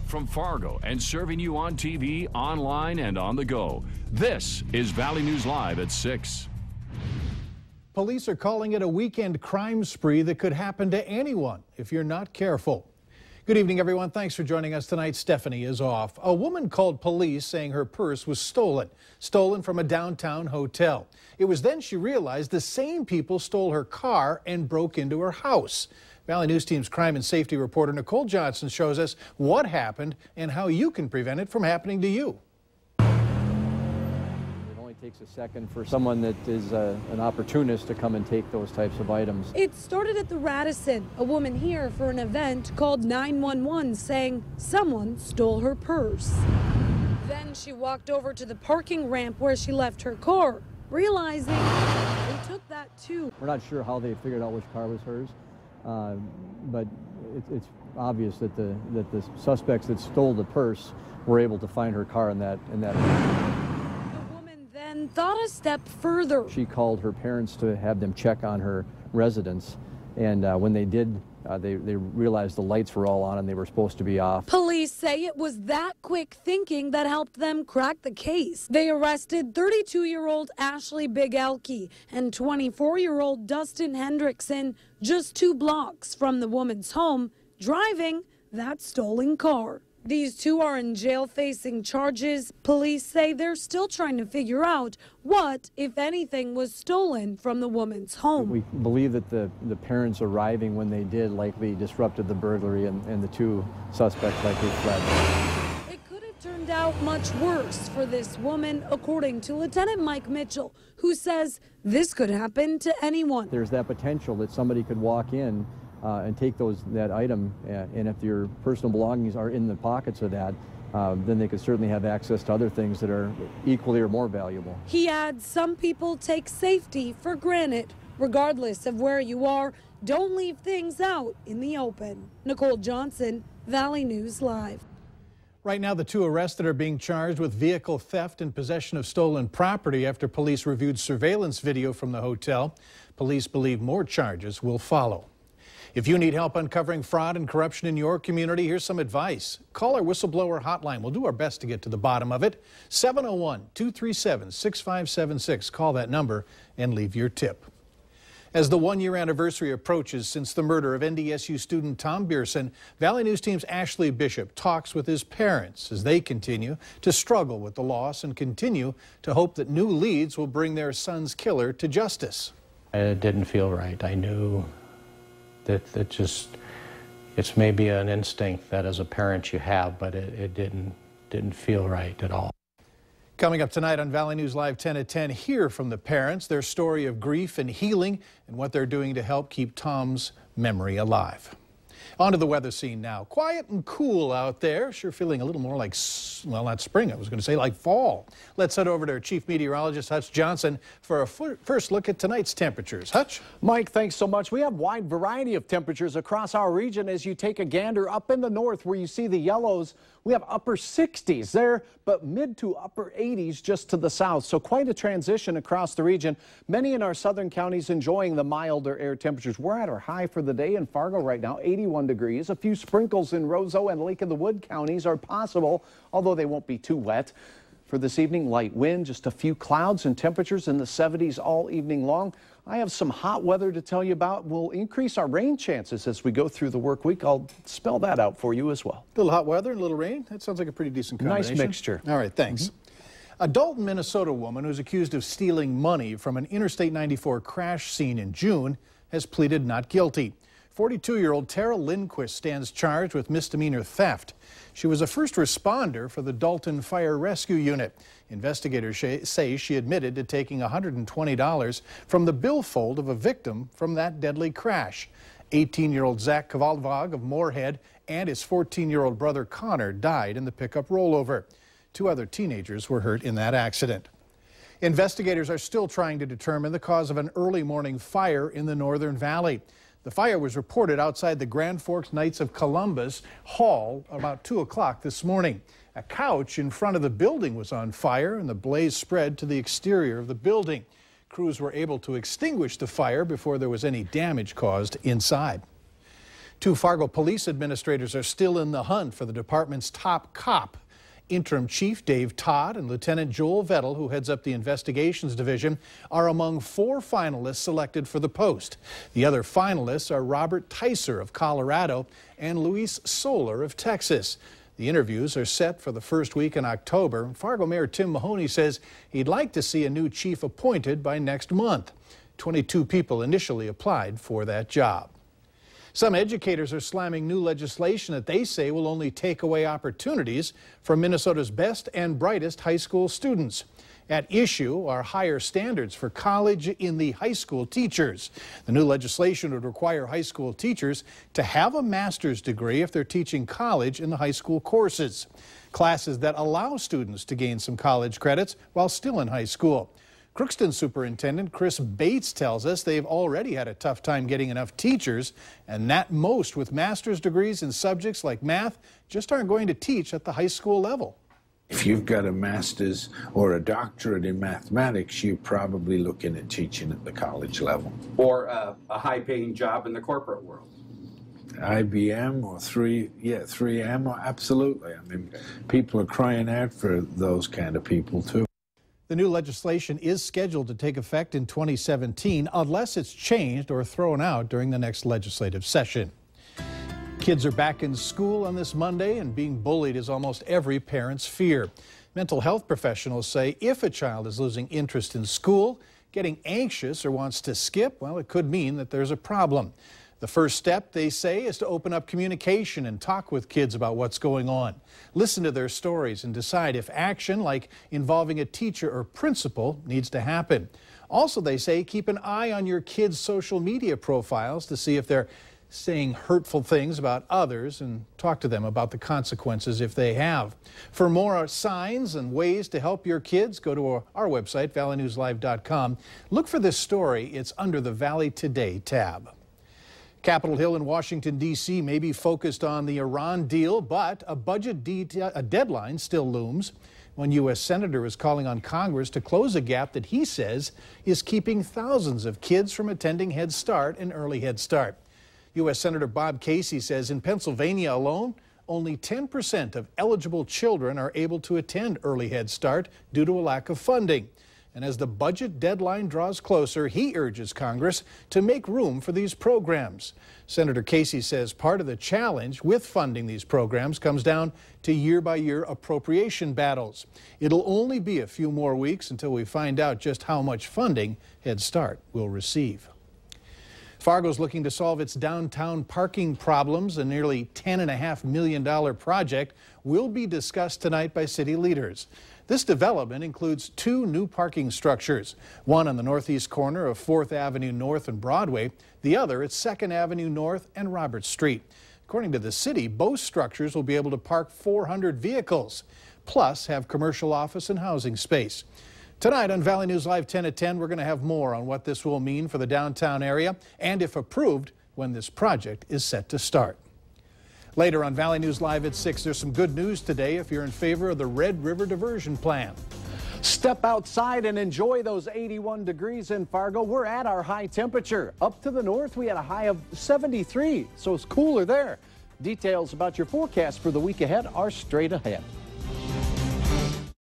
from Fargo and serving you on TV, online, and on the go. This is Valley News Live at 6. Police are calling it a weekend crime spree that could happen to anyone if you're not careful. Good evening, everyone. Thanks for joining us tonight. Stephanie is off. A woman called police saying her purse was stolen from a downtown hotel. It was then she realized the same people stole her car and broke into her house. Valley News Team's crime and safety reporter Nicole Johnson shows us what happened and how you can prevent it from happening to you. It takes a second for someone that is an opportunist to come and take those types of items. It started at the Radisson. A woman here for an event called 911 saying someone stole her purse. Then she walked over to the parking ramp where she left her car, realizing they took that too. We're not sure how they figured out which car was hers, but it's obvious that the suspects that stole the purse were able to find her car in that and thought a step further. She called her parents to have them check on her residence, and when they did, they realized the lights were all on and they were supposed to be off. Police say it was that quick thinking that helped them crack the case. They arrested 32-year-old Ashley Big Elke and 24-year-old Dustin Hendrickson just 2 blocks from the woman's home, driving that stolen car. These two are in jail facing charges. Police say they're still trying to figure out what, if anything, was stolen from the woman's home. We believe that the parents arriving when they did likely disrupted the burglary and the two suspects likely fled. It could have turned out much worse for this woman, according to Lieutenant Mike Mitchell, who says this could happen to anyone. There's that potential that somebody could walk in and take that item, and if your personal belongings are in the pockets of that, then they could certainly have access to other things that are equally or more valuable. He adds some people take safety for granted. Regardless of where you are, don't leave things out in the open. Nicole Johnson, Valley News Live. Right now, the 2 arrested are being charged with vehicle theft and possession of stolen property after police reviewed surveillance video from the hotel. Police believe more charges will follow. If you need help uncovering fraud and corruption in your community, here's some advice. Call our whistleblower hotline. We'll do our best to get to the bottom of it. 701-237-6576. Call that number and leave your tip. As the 1-year anniversary approaches since the murder of NDSU student Tom Bierson, Valley News Team's Ashley Bishop talks with his parents as they continue to struggle with the loss and continue to hope that new leads will bring their son's killer to justice. It didn't feel right. I knew that it's maybe an instinct that as a parent you have, but it didn't feel right at all. Coming up tonight on Valley News Live 10 at 10, hear from the parents, their story of grief and healing, and what they're doing to help keep Tom's memory alive. On to the weather scene now. Quiet and cool out there. Sure feeling a little more like, well, not spring, I was going to say like fall. Let's head over to our Chief Meteorologist, Hutch Johnson, for a first look at tonight's temperatures. Hutch? Mike, thanks so much. We have a wide variety of temperatures across our region as you take a gander up in the north where you see the yellows. We have upper 60s there, but mid to upper 80s just to the south. So quite a transition across the region. Many in our southern counties enjoying the milder air temperatures. We're at our high for the day in Fargo right now, 81 degrees. A few sprinkles in Roseau and Lake of the Wood counties are possible, although they won't be too wet. For this evening, light wind, just a few clouds and temperatures in the 70s all evening long. I have some hot weather to tell you about. We'll increase our rain chances as we go through the work week. I'll spell that out for you as well. A little hot weather and a little rain. That sounds like a pretty decent combination. Nice mixture. All right, thanks. A Dalton, Minnesota woman who's accused of stealing money from an Interstate 94 crash scene in June has pleaded not guilty. 42-year-old Tara Lindquist stands charged with misdemeanor theft. She was a first responder for the Dalton Fire Rescue Unit. Investigators say she admitted to taking $120 from the billfold of a victim from that deadly crash. 18-year-old Zach Kavalvag of Moorhead and his 14-year-old brother Connor died in the pickup rollover. 2 other teenagers were hurt in that accident. Investigators are still trying to determine the cause of an early morning fire in the Northern Valley. The fire was reported outside the Grand Forks Knights of Columbus Hall about 2 o'clock this morning. A couch in front of the building was on fire and the blaze spread to the exterior of the building. Crews were able to extinguish the fire before there was any damage caused inside. Two Fargo police administrators are still in the hunt for the department's top cop. Interim Chief Dave Todd and Lieutenant Joel Vettel, who heads up the Investigations Division, are among 4 finalists selected for the post. The other finalists are Robert Tyser of Colorado and Luis Soler of Texas. The interviews are set for the first week in October. Fargo Mayor Tim Mahoney says he'd like to see a new chief appointed by next month. 22 people initially applied for that job. Some educators are slamming new legislation that they say will only take away opportunities from Minnesota's best and brightest high school students. At issue are higher standards for college in the high school teachers. The new legislation would require high school teachers to have a master's degree if they're teaching college in the high school courses, classes that allow students to gain some college credits while still in high school. Crookston Superintendent Chris Bates tells us they've already had a tough time getting enough teachers, and that most with master's degrees in subjects like math just aren't going to teach at the high school level. If you've got a master's or a doctorate in mathematics, you're probably looking at teaching at the college level. Or a high-paying job in the corporate world. IBM or 3M, absolutely. I mean, people are crying out for those kind of people too. The new legislation is scheduled to take effect in 2017 unless it's changed or thrown out during the next legislative session. Kids are back in school on this Monday, and being bullied is almost every parent's fear. Mental health professionals say if a child is losing interest in school, getting anxious, or wants to skip, well, it could mean that there's a problem. The first step, they say, is to open up communication and talk with kids about what's going on. Listen to their stories and decide if action, like involving a teacher or principal, needs to happen. Also, they say, keep an eye on your kids' social media profiles to see if they're saying hurtful things about others, and talk to them about the consequences if they have. For more signs and ways to help your kids, go to our website, valleynewslive.com. Look for this story. It's under the Valley Today tab. Capitol Hill in Washington, D.C. may be focused on the Iran deal, but a budget deadline still looms. One U.S. senator is calling on Congress to close a gap that he says is keeping thousands of kids from attending Head Start and Early Head Start. U.S. Senator Bob Casey says in Pennsylvania alone, only 10% of eligible children are able to attend Early Head Start due to a lack of funding. And as the budget deadline draws closer, he urges Congress to make room for these programs. Senator Casey says part of the challenge with funding these programs comes down to year-by-year appropriation battles. It'll only be a few more weeks until we find out just how much funding Head Start will receive. Fargo's looking to solve its downtown parking problems. A nearly $10.5 million project will be discussed tonight by city leaders. This development includes 2 new parking structures, one on the northeast corner of 4th Avenue North and Broadway, the other at 2nd Avenue North and Roberts Street. According to the city, both structures will be able to park 400 vehicles, plus have commercial office and housing space. Tonight on Valley News Live 10 at 10, we're going to have more on what this will mean for the downtown area and, if approved, when this project is set to start. Later on Valley News Live at 6, there's some good news today if you're in favor of the Red River Diversion Plan. Step outside and enjoy those 81 degrees in Fargo. We're at our high temperature. Up to the north, we had a high of 73, so it's cooler there. Details about your forecast for the week ahead are straight ahead.